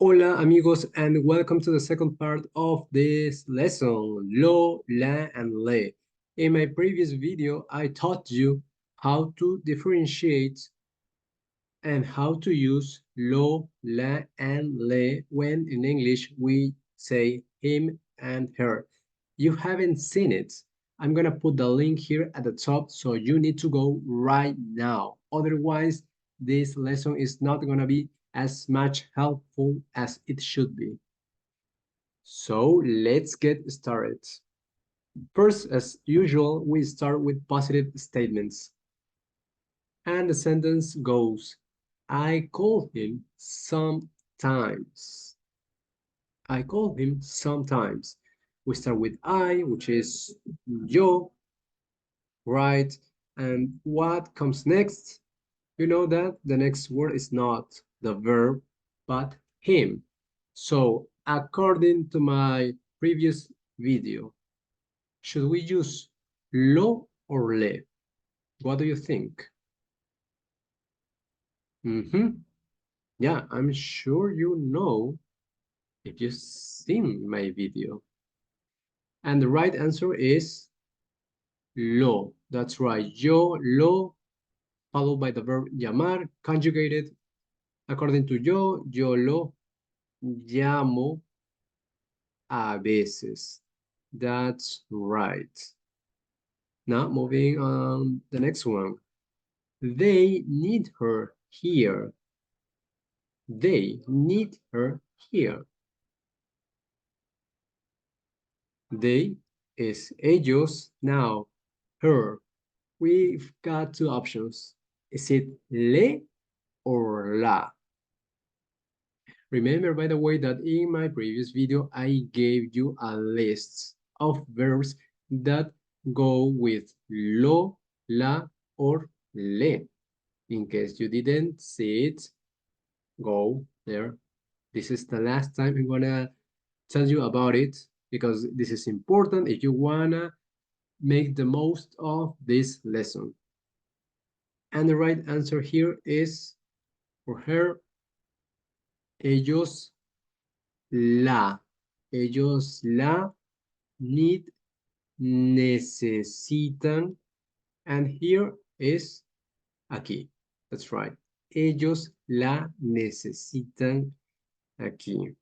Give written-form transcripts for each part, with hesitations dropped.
Hola amigos and welcome to the second part of this lesson, lo, la, and le. In my previous video, I taught you how to differentiate and how to use lo, la, and le when in English we say him and her. You haven't seen it. I'm gonna put the link here at the top, so you need to go right now. Otherwise, this lesson is not gonna be as much helpful as it should be. So let's get started. First, as usual, we start with positive statements. And the sentence goes, I call him sometimes. I call him sometimes. We start with I, which is yo, right? And what comes next? You know that the next word is not the verb, but him. So according to my previous video, should we use lo or le? What do you think? Yeah, I'm sure you know if you've seen my video. And the right answer is lo. That's right. Yo, lo, followed by the verb llamar, conjugated. According to yo lo llamo a veces. That's right. Now moving on the next one. They need her here. They need her here. They is ellos. Now her. We've got two options. Is it le or la? Remember, by the way, that in my previous video, I gave you a list of verbs that go with lo, la, or le. In case you didn't see it, go there. This is the last time I'm gonna tell you about it because this is important if you wanna make the most of this lesson. And the right answer here is for her, ellos la. Ellos la need, necesitan, and here is aquí. That's right. Ellos la necesitan aquí.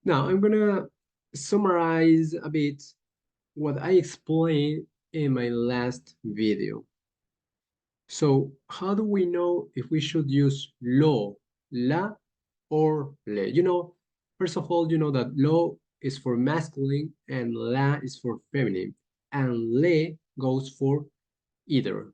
Now I'm gonna summarize a bit what I explained in my last video. So how do we know if we should use lo, la, or le? First of all, you know that lo is for masculine and la is for feminine, and le goes for either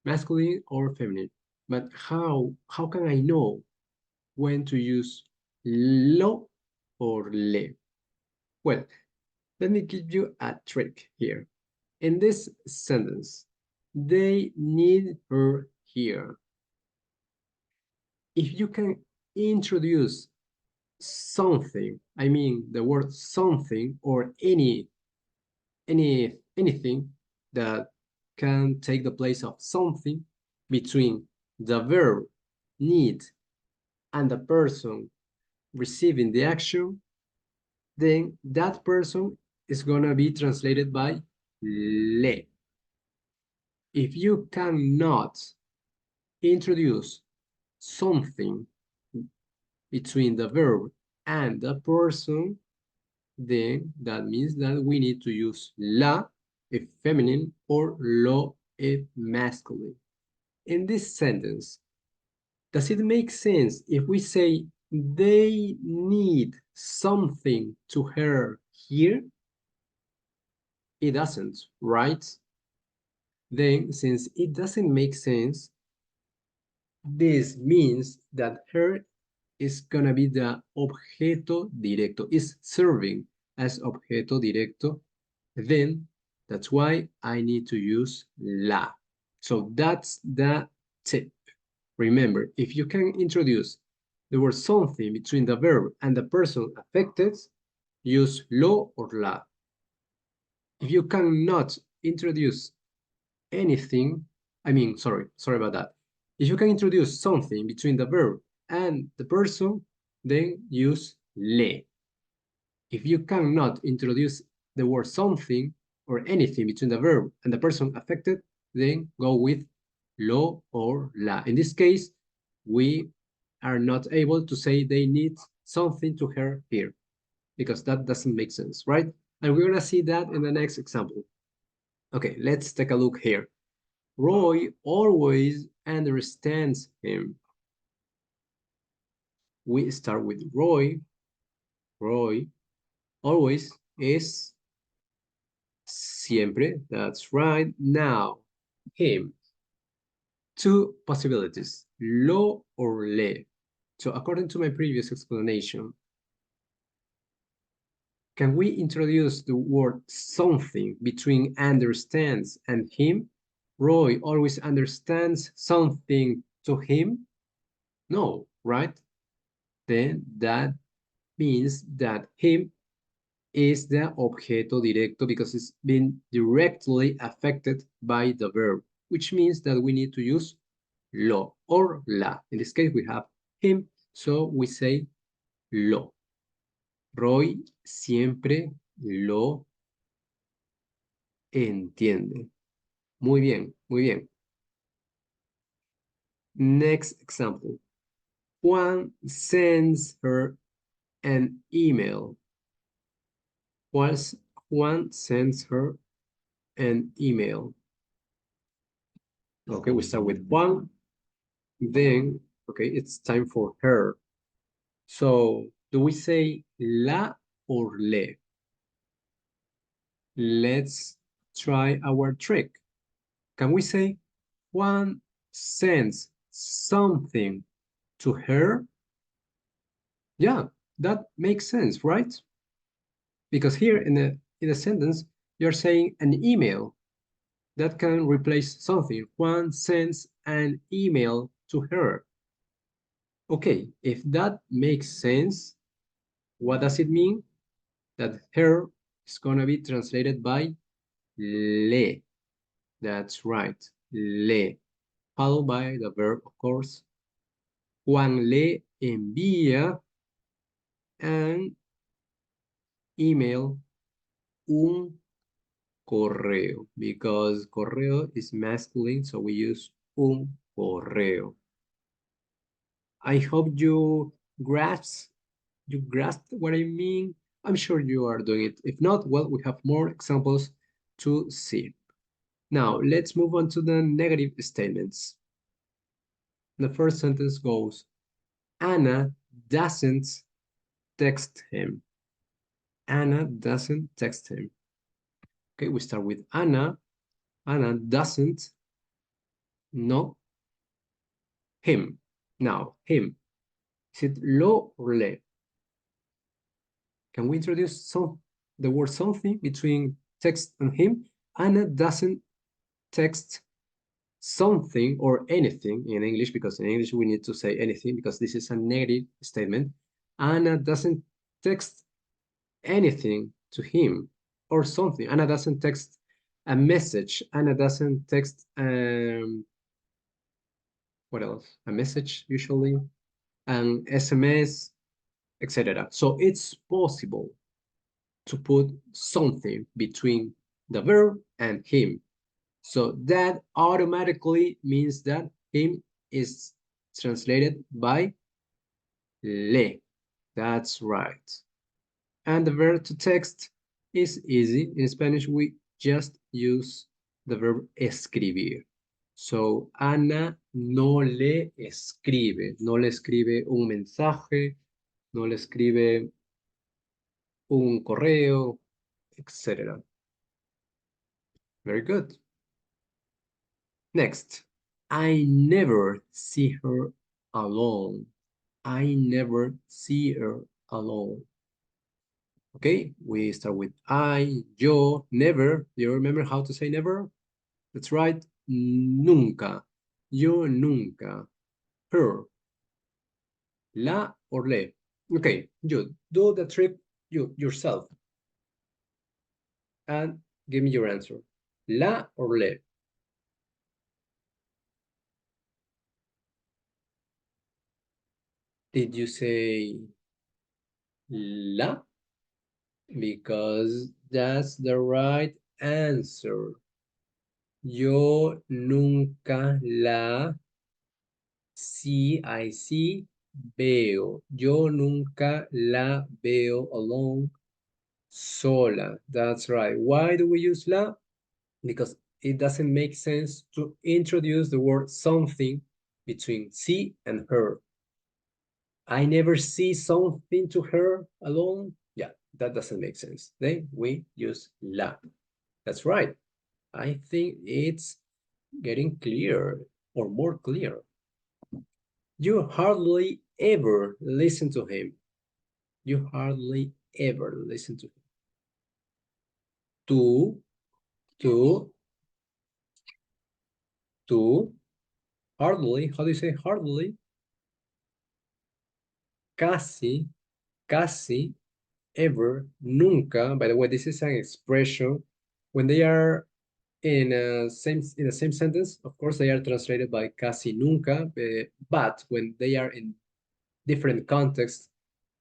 masculine or feminine. But how can I know when to use lo or le? Well, let me give you a trick here. In this sentence, they need her here. If you can introduce something, I mean the word something or anything that can take the place of something between the verb need and the person receiving the action, then that person is gonna be translated by le. If you cannot introduce something between the verb and the person, then that means that we need to use la if feminine or lo if masculine. In this sentence, does it make sense if we say they need something to her here? It doesn't, right? Then, since it doesn't make sense, this means that her is gonna be the objeto directo, is serving as objeto directo, then that's why I need to use la. So that's the tip. Remember, if you can introduce the word something between the verb and the person affected, use lo or la. If you cannot introduce anything, sorry about that. If you can introduce something between the verb and the person, then use le. If you cannot introduce the word something or anything between the verb and the person affected, then go with lo or la. In this case, we are not able to say they need something to her here because that doesn't make sense, right? And we're gonna see that in the next example. Okay, let's take a look here. Roy always understands him. We start with Roy. Roy always is siempre. That's right. Now, him. Two possibilities, lo or le. So according to my previous explanation, can we introduce the word something between understands and him? Roy always understands something to him? No, right? Then that means that him is the objeto directo because it's been directly affected by the verb, which means that we need to use lo or la. In this case, we have him, so we say lo. Roy siempre lo entiende. Muy bien, muy bien. Next example. Juan sends her an email. Juan sends her an email. Okay, we start with Juan. Then, okay, it's time for her. So, do we say la or le? Let's try our trick. Can we say Juan sends something to her? Yeah, that makes sense, right? Because here in the sentence, you're saying an email that can replace something. Juan sends an email to her. Okay, if that makes sense, what does it mean? That her is going to be translated by le. That's right, le. Followed by the verb, of course. Juan le envía an email, un correo, because correo is masculine, so we use un correo. I hope you grasped what I mean. I'm sure you are doing it. If not, well, we have more examples to see. Now, let's move on to the negative statements. The first sentence goes, Anna doesn't text him. Anna doesn't text him. Okay, we start with Anna. Anna doesn't know him. Now, him. Is it lo or le? Can we introduce the word something between text and him? Anna doesn't text something or anything in English, because in English we need to say anything because this is a negative statement. Anna doesn't text anything to him or something. Anna doesn't text a message. Anna doesn't text, what else? A message, usually, an SMS, etc. So it's possible to put something between the verb and him. So that automatically means that him is translated by le. That's right. And the verb to text is easy. In Spanish, we just use the verb escribir. So, Ana no le escribe. No le escribe un mensaje, no le escribe un correo, etc. Very good. Next, I never see her alone. I never see her alone. Okay, we start with I, yo, never. Do you remember how to say never? That's right, nunca. Yo nunca. Her. La or le. Okay, you do the trick yourself and give me your answer. La or le? Did you say la? Because that's the right answer. Yo nunca la veo. Yo nunca la veo alone, sola. That's right. Why do we use la? Because it doesn't make sense to introduce the word something between see and her. I never see something to her alone. Yeah, that doesn't make sense. Then we use la. That's right. I think it's getting clear or more clear. You hardly ever listen to him. You hardly ever listen to him. Tú, tú, tú, hardly. How do you say hardly? Casi, casi, ever, nunca. By the way, this is an expression. When they are in the same sentence, of course, they are translated by casi nunca, but when they are in different contexts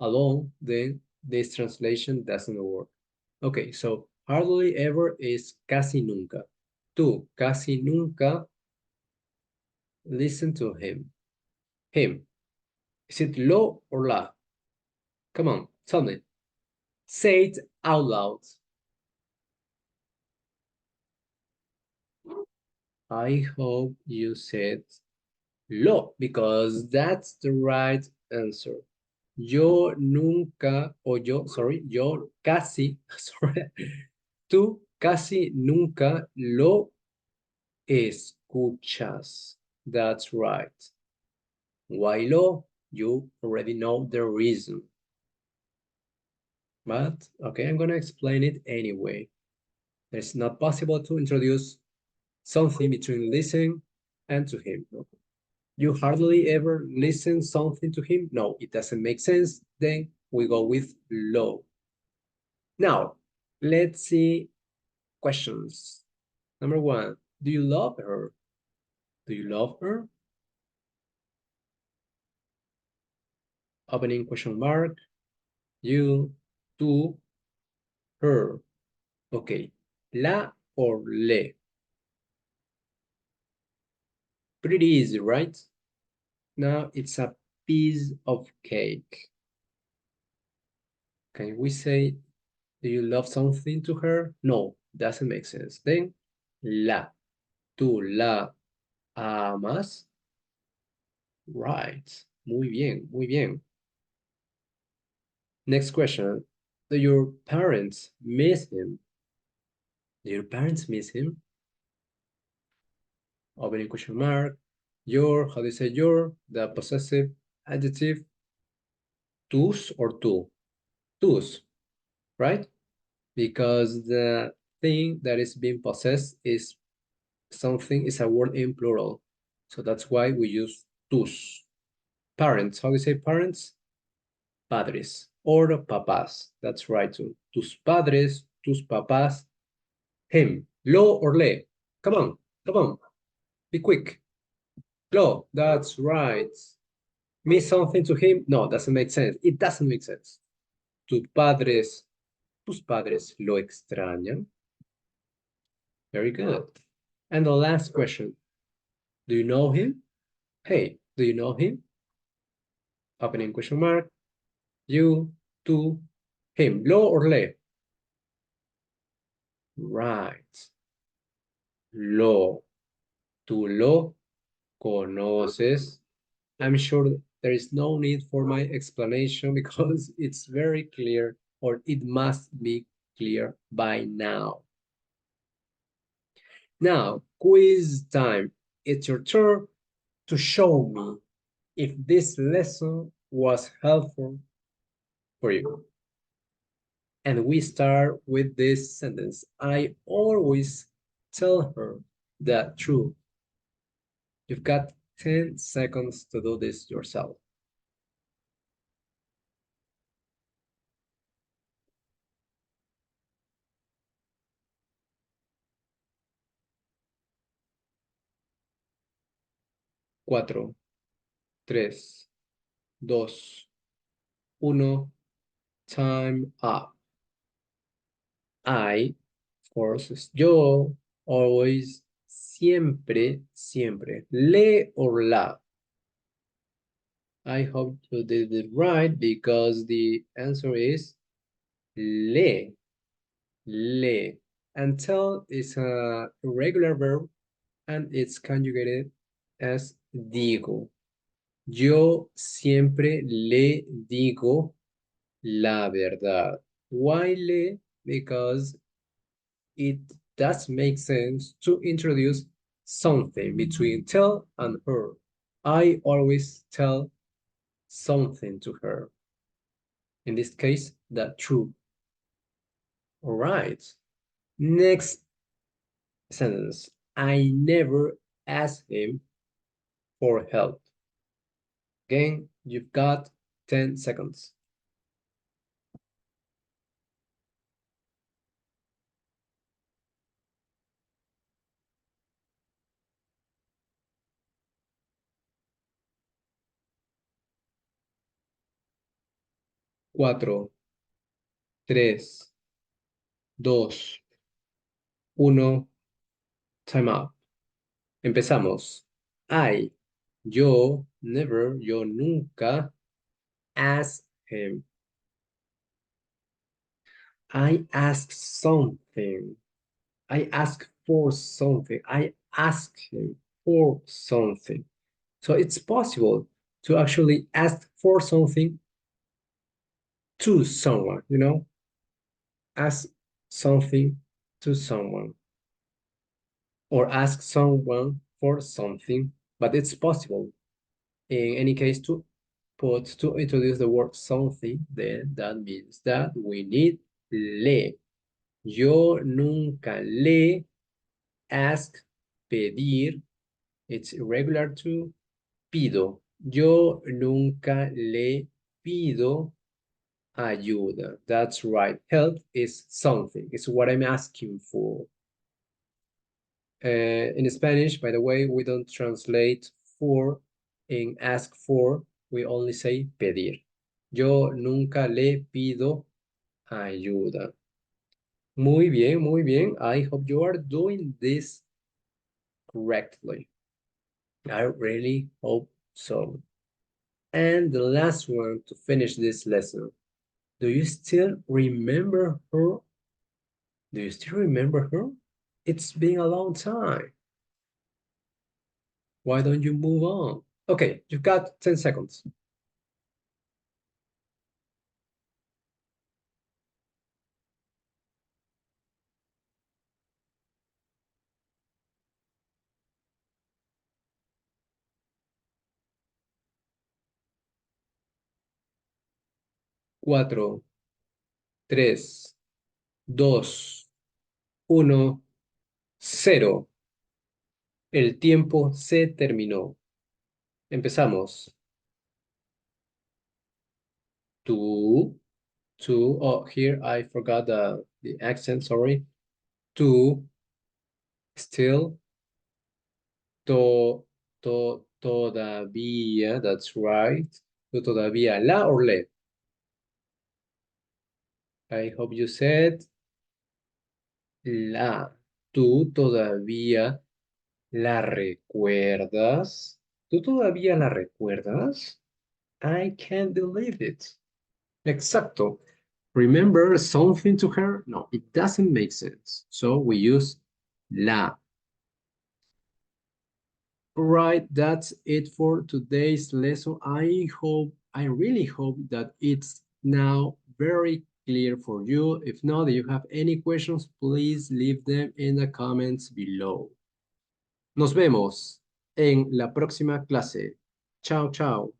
alone, then this translation doesn't work. Okay, so hardly ever is casi nunca. Tú casi nunca listen to him. Him. Is it lo or la? Come on, tell me. Say it out loud. I hope you said lo, because that's the right answer. Yo nunca, o yo, sorry, yo casi, sorry, tú casi nunca lo escuchas. That's right. Why lo? You already know the reason. But, okay, I'm gonna explain it anyway. It's not possible to introduce something between listen and to him. You hardly ever listen something to him? No, it doesn't make sense. Then we go with low. Now, let's see questions. Number one, do you love her? Do you love her? Opening question mark. You, tú, her. Okay. La or le? Pretty easy, right? Now it's a piece of cake. Can we say, do you love something to her? No, doesn't make sense. Then, la. ¿Tú la amas? Right. Muy bien, muy bien. Next question. Do your parents miss him? Do your parents miss him? Opening question mark. Your, how do you say your? The possessive adjective. Tus or tú? Tus, right? Because the thing that is being possessed is something, is a word in plural. So that's why we use tus. Parents, how do you say parents? Padres or papás. That's right too. Tus padres, tus papás, him. Lo or le. Come on, come on. Be quick. Lo, that's right. Me something to him? No, doesn't make sense. It doesn't make sense. Tus padres lo extrañan. Very good. And the last question. Do you know him? Hey, do you know him? Opening question mark. You, tú, him. Lo or le? Right. Lo. Tú lo conoces. I'm sure there is no need for my explanation because it's very clear, or it must be clear by now. Now, quiz time. It's your turn to show me if this lesson was helpful for you. And we start with this sentence. I always tell her the truth. You've got 10 seconds to do this yourself. 4, 3, dos, uno, time up. I, of course, es yo, always, siempre, siempre. Le or la. I hope you did it right because the answer is le. Le. And tell is a irregular verb and it's conjugated as digo. Yo siempre le digo la verdad. Why le? Because it does make sense to introduce something between tell and her. I always tell something to her. In this case, the truth. All right. Next sentence. I never ask him for help. Again, you've got 10 seconds. 4, 3, 2, 1, time up. Empezamos. I, yo, never, yo nunca, ask him. I ask something. I ask for something. I ask him for something. So it's possible to actually ask for something to someone, ask something to someone or ask someone for something, but it's possible in any case to introduce the word something, then that means that we need le. Yo nunca le ask, pedir, it's irregular to pido. Yo nunca le pido ayuda. That's right. Help is something. It's what I'm asking for. In Spanish, by the way, we don't translate for in ask for. We only say pedir. Yo nunca le pido ayuda. Muy bien, muy bien. I hope you are doing this correctly. I really hope so. And the last one to finish this lesson. Do you still remember her? Do you still remember her? It's been a long time. Why don't you move on? Okay, you've got 10 seconds. 4, 3, 2, 1, 0. El tiempo se terminó. Empezamos. Tú, tú, oh, here I forgot the accent, sorry. Tú, still, todavía, that's right. Tú todavía, la or le. I hope you said la. Tú todavía la recuerdas. ¿Tú todavía la recuerdas? I can't believe it. Exacto. Remember something to her? No, it doesn't make sense. So we use la. Right, that's it for today's lesson. I really hope that it's now very clear for you. If not, if you have any questions, please leave them in the comments below. Nos vemos en la próxima clase. Chao, chao.